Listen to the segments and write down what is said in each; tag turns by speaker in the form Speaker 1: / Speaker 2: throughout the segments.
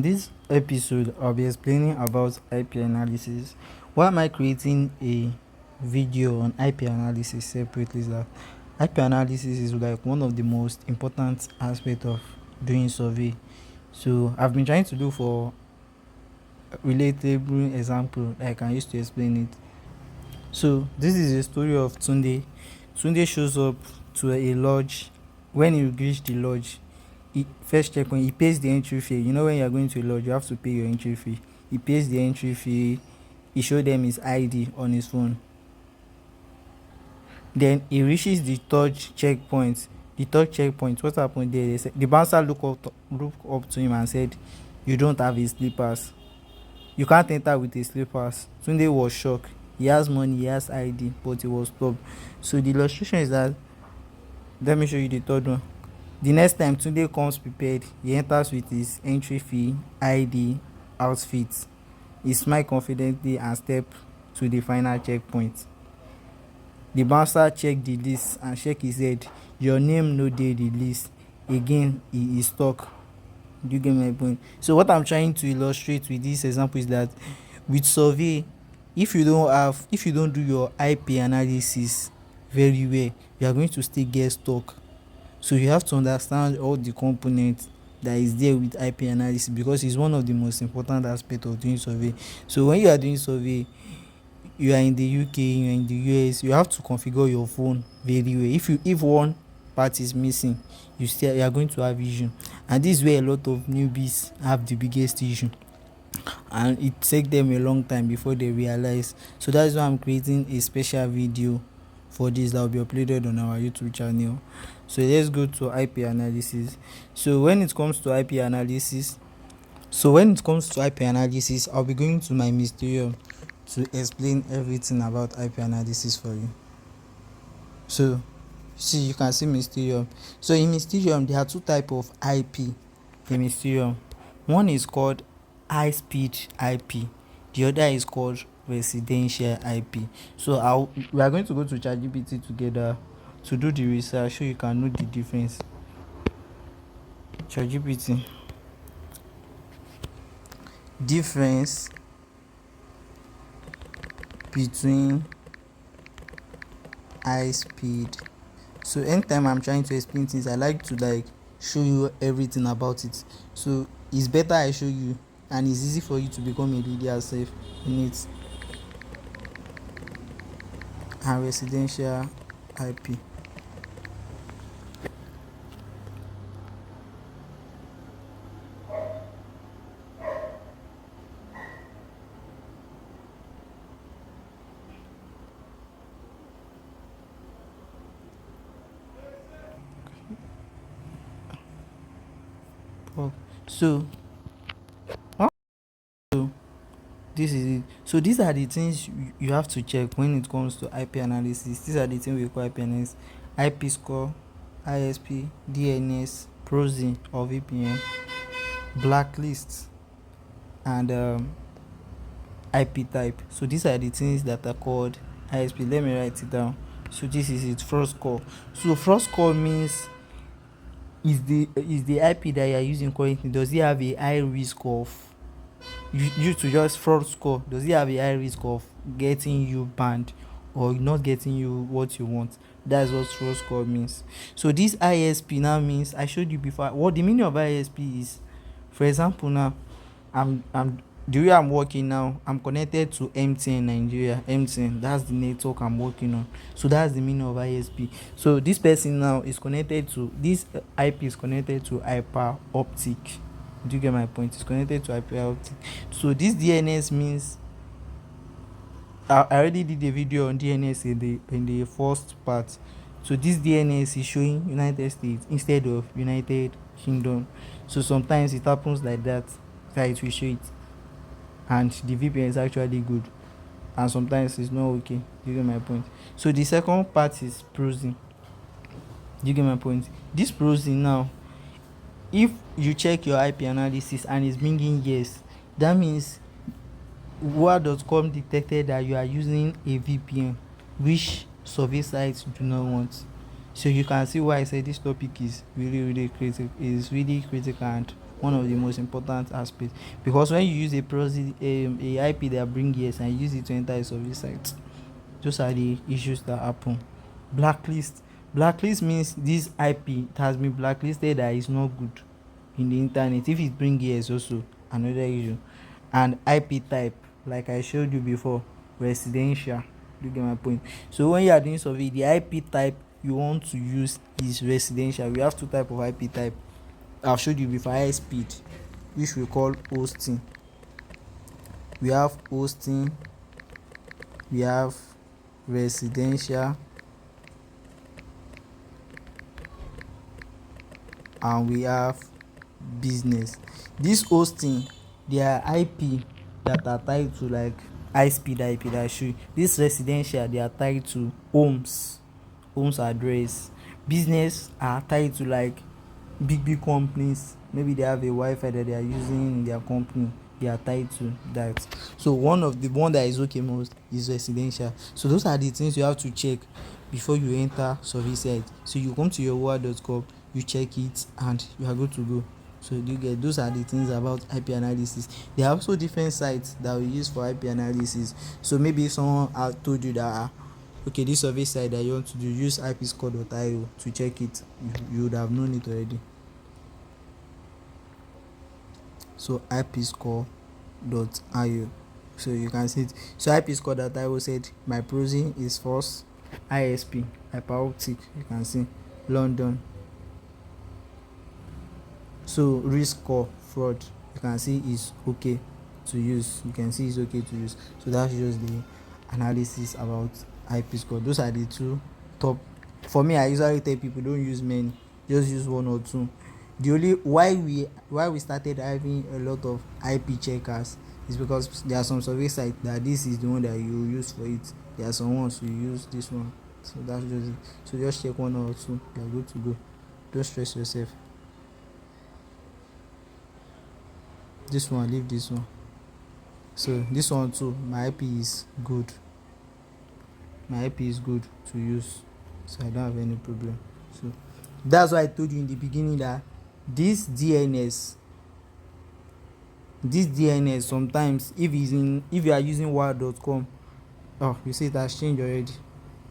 Speaker 1: In this episode, I'll be explaining about IP analysis. Why am I creating a video on IP analysis separately? Is that IP analysis is like one of the most important aspects of doing survey. So I've been trying to do for relatable example that I can use to explain it. So this is a story of Tunde. Tunde shows up to a lodge. When he reached the lodge, he first check when he pays the entry fee. You know, when you are going to a lodge, you have to pay your entry fee. He pays the entry fee. He showed them his ID on his phone. Then he reaches the third checkpoint. What happened there? They said, the bouncer looked up to him and said, "You don't have his slippers. You can't enter with his slippers." Tunde was shocked. He has money, he has ID, but he was stopped. So the illustration is that, let me show you the third one. The next time Tunde comes prepared, he enters with his entry fee, ID, outfit. He smiles confidently and steps to the final checkpoint. The bouncer checked the list and shake his head. Your name no dey the list. Again, he is stuck. Do you get my point? So what I'm trying to illustrate with this example is that with survey, if you don't do your IP analysis very well, you are going to still get stuck. So you have to understand all the components that is there with IP analysis, because it's one of the most important aspects of doing survey. So when you are doing survey, you are in the UK, you are in the US, you have to configure your phone very well. If one part is missing, you are going to have issue. And this is where a lot of newbies have the biggest issue, and it takes them a long time before they realize. So that's why I'm creating a special video for this that will be uploaded on our YouTube channel. So let's go to IP analysis. So when it comes to IP analysis, I'll be going to my Mysterium to explain everything about IP analysis for you. So see, you can see Mysterium. So in Mysterium, there are two types of IP in Mysterium. One is called high speed IP. The other is called residential IP. So we are going to go to ChatGPT together to do the research so you can know the difference. ChatGPT. Difference between high speed. So anytime I'm trying to explain things, I like to show you everything about it. So it's better I show you, and it's easy for you to become a leader yourself in it. And residential IP. So this is it. So these are the things you have to check when it comes to IP analysis. These are the things we call IP analysis: IP score, ISP, DNS, proxy or VPN, blacklist, and IP type. So these are the things that are called ISP. Let me write it down. So this is it, first call. So first call means is the IP that you are using currently, does it have a high risk of you to just fraud score? Does it have a high risk of getting you banned or not getting you what you want? That's what fraud score means. So this ISP now means, I showed you before what the meaning of ISP is. For example, now I'm the way I'm working now, I'm connected to MTN Nigeria. MTN, that's the network I'm working on. So that's the meaning of ISP. So this person now is connected to this IP is connected to hyper optic. Do you get my point? It's connected to hyper optic. So this DNS means, I already did a video on DNS in the first part. So this DNS is showing United States instead of United Kingdom. So sometimes it happens like that it will show it, and the VPN is actually good, and sometimes it's not okay. Do you get my point? So the second part is proxy. Do you get my point? This proxy now, if you check your IP analysis and it's bringing yes, that means Word.com detected that you are using a VPN, which survey sites do not want. So you can see why I said this topic is really critical. Is really critical and one of the most important aspects, because when you use a proxy, a IP that bring yes and use it to enter a service site, those are the issues that happen. Blacklist means this IP has been blacklisted, that is not good in the internet. If it bring yes, also another issue. And IP type, like I showed you before, residential. You get my point? So when you are doing survey, the IP type you want to use is residential. We have two type of IP type. I've showed you before: high speed, which we call hosting. We have hosting, we have residential, and we have business. This hosting, they are IP that are tied to like high speed IP that I show you. This residential, they are tied to homes address. Business are tied to like big companies. Maybe they have a Wi-Fi that they are using in their company, they are tied to that. So one that is okay most is residential. So those are the things you have to check before you enter survey site. So you come to your word.com, you check it, and you are good to go. So you get, those are the things about IP analysis. There are also different sites that we use for IP analysis. So maybe someone told you that okay, this survey site that you want to do, use ipscore.io to check it. You would have known it already. So ipscore.io, so you can see it. So ipscore.io said my proxy is first ISP, hyperoptic, you can see London. So risk score fraud, you can see is okay to use. You can see it's okay to use. So that's just the analysis about IP score. Those are the two top. For me, I usually tell people don't use many, just use one or two. The only why we started having a lot of IP checkers is because there are some survey sites that this is the one that you use for it. There are some ones you use this one. So that's just it. So just check one or two, you're good to go. Don't stress yourself. This one, leave this one. So this one too, my IP is good. My IP is good to use, so I don't have any problem. So that's why I told you in the beginning that this DNS sometimes, if you are using wire.com, oh, you see it has changed already.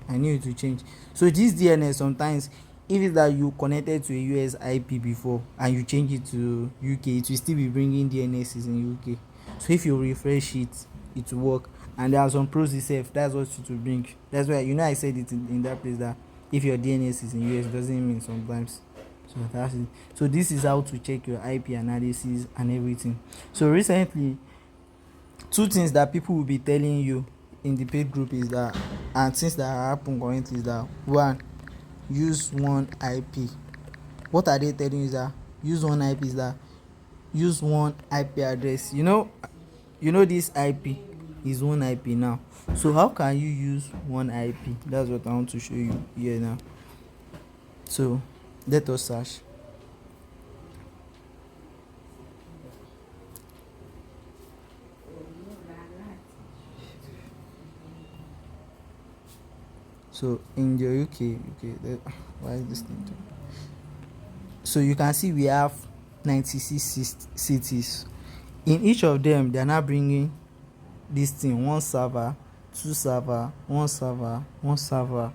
Speaker 1: I knew it to change. So this DNS sometimes, if it's that you connected to a US IP before and you change it to UK, it will still be bringing DNSs in UK. So if you refresh it, it will work. And there are some pros itself, that's what it will bring. That's why, I said it in that place, that if your DNS is in US, doesn't mean sometimes. So that's it. So this is how to check your IP analysis and everything. So recently, two things that people will be telling you in the paid group is that, and things that happen currently, is that one, use one IP. What are they telling you? Is that use one IP, is that use one IP address. This IP is one IP now. So how can you use one IP? That's what I want to show you here now. So let us search. So in the UK, why is this thing? So you can see we have 96 cities. In each of them, they are now bringing this thing: one server, two server, one server, one server.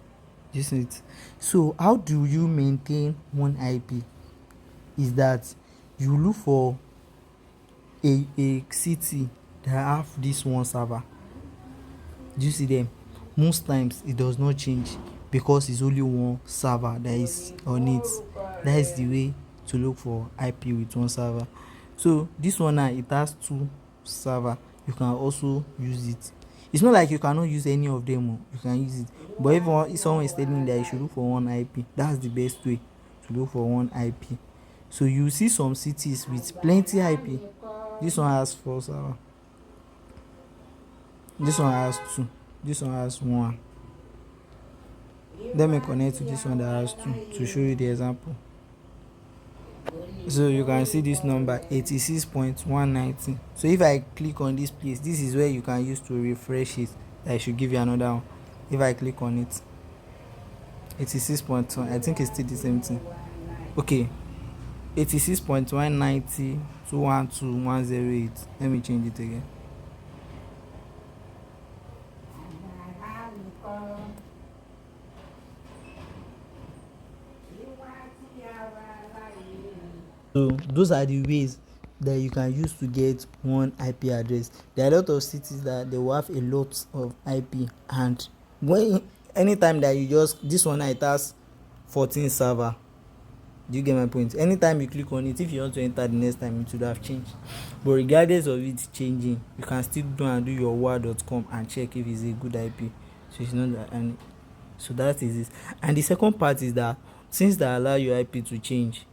Speaker 1: You see it? So how do you maintain one IP? Is that you look for a city that have this one server. Do you see them? Most times it does not change because it's only one server that is on it. That is the way to look for IP with one server. So this one now, it has two server. You can also use it. It's not like you cannot use any of them. You can use it. But if someone is telling you that you should look for one IP, that's the best way to look for one IP. So you see some cities with plenty IP. This one has 4 server. This one has 2. This one has 1. Let me connect to this one that has 2 to show you the example. So you can see this number 86.119. So if I click on this place, this is where you can use to refresh it. I should give you another one. If I click on it, 86.1, I think it's still the same thing. Okay, 86.190.212.108. Let me change it again. So those are the ways that you can use to get one IP address. There are a lot of cities that they will have a lot of IP, and when anytime that you just this one it has 14 server. Do you get my point? Anytime you click on it, if you want to enter the next time, it would have changed. But regardless of it changing, you can still go and do your wa.com and check if it's a good IP. So it's not that, and so that is it. And the second part is that since they allow your IP to change,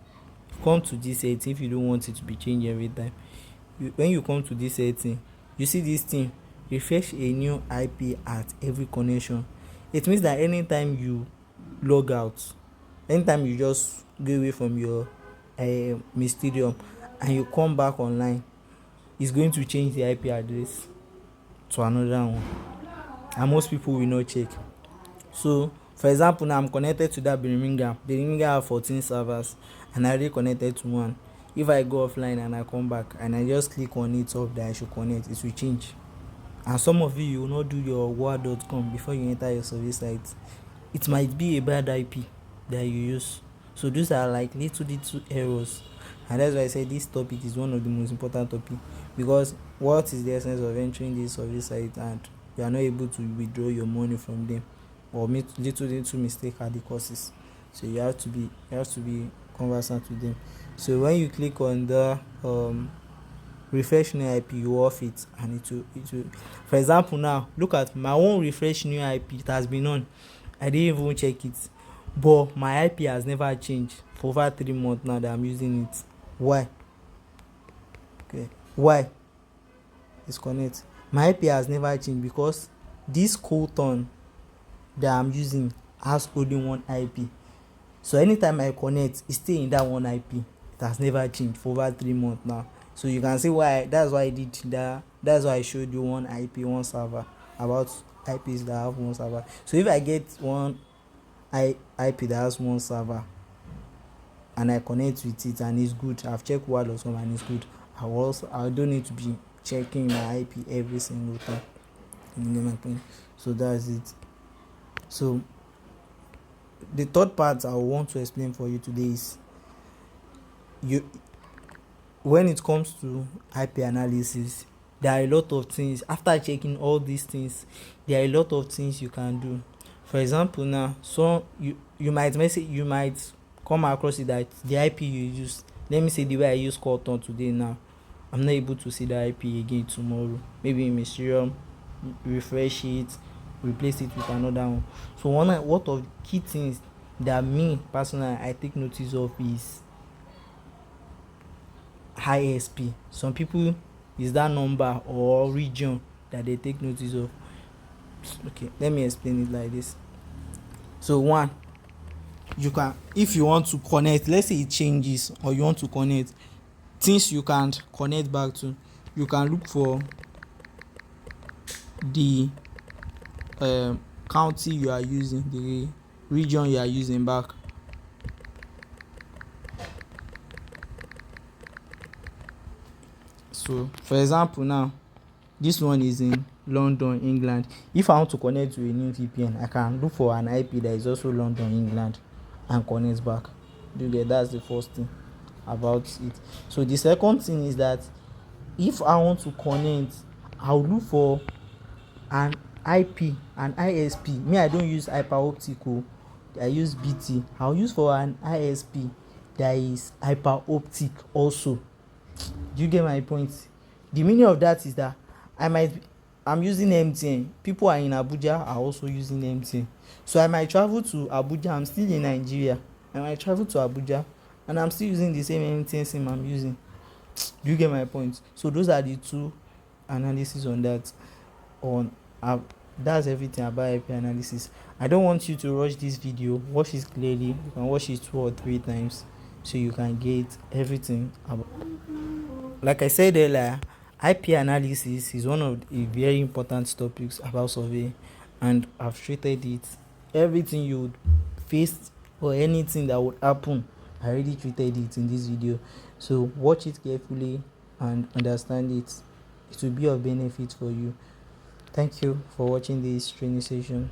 Speaker 1: come to this setting. If you don't want it to be changed every time, when you come to this setting, you see this thing, refresh a new IP at every connection. It means that anytime you log out, anytime you just go away from your Mysterium and you come back online, it's going to change the IP address to another one, and most people will not check. So for example, now I'm connected to that Birmingham have 14 servers and I already connected to one. If I go offline and I come back and I just click on it up that I should connect, it will change. And some of you will not do your wa.com before you enter your service site. It might be a bad IP that you use. So those are like little errors, and that's why I say this topic is one of the most important topic, because what is the essence of entering this service site and you are not able to withdraw your money from them, or make little mistake at the courses? So you have to be conversant with them. So when you click on the refresh new IP, you off it, and it will. For example, now look at my own refresh new IP. It has been on. I didn't even check it, but my IP has never changed for over 3 months now that I'm using it. Why? Okay, why? Disconnect. My IP has never changed because this Colton that I'm using has only one IP. So anytime I connect, it's still in that one IP. It has never changed for over 3 months now. So you can see why. That's why I did that. That's why I showed you one IP, one server, about IPs that have one server. So if I get one IP that has one server and I connect with it and it's good, I've checked wa.com and it's good, I don't need to be checking my IP every single time. So that's it. So the third part I want to explain for you today is when it comes to IP analysis, there are a lot of things. After checking all these things, there are a lot of things you can do. For example, now, so you might come across it that the IP you use, let me say the way I use Colton today now, I'm not able to see the IP again tomorrow. Maybe in Mysterium, refresh it, replace it with another one. So what of key things that me personally I take notice of is ISP. Some people is that number or region that they take notice of. Okay, let me explain it like this. So one, you can, if you want to connect, let's say it changes or you want to connect things you can't connect back to, you can look for the county you are using, the region you are using back. So for example, now this one is in London, England. If I want to connect to a new VPN, I can look for an IP that is also London, England, and connect back. That's the first thing about it. So the second thing is that if I want to connect, I'll look for an IP, an ISP. Me, I don't use hyper optical, I use BT. I'll use for an ISP that is hyper optic also. Do you get my point? The meaning of that is that I'm using MTN. People are in Abuja are also using MTN. So I might travel to Abuja. I'm still in Nigeria. I might travel to Abuja and I'm still using the same MTN SIM I'm using. Do you get my point? So those are the two analysis on that. That's everything about IP analysis. I don't want you to rush this video. Watch it clearly. You can watch it 2 or 3 times so you can get everything about. Like I said earlier, IP analysis is one of the very important topics about survey, and I've treated it. Everything you would face or anything that would happen I already treated it in this video. So watch it carefully and understand it. It will be of benefit for you. Thank you for watching this training session.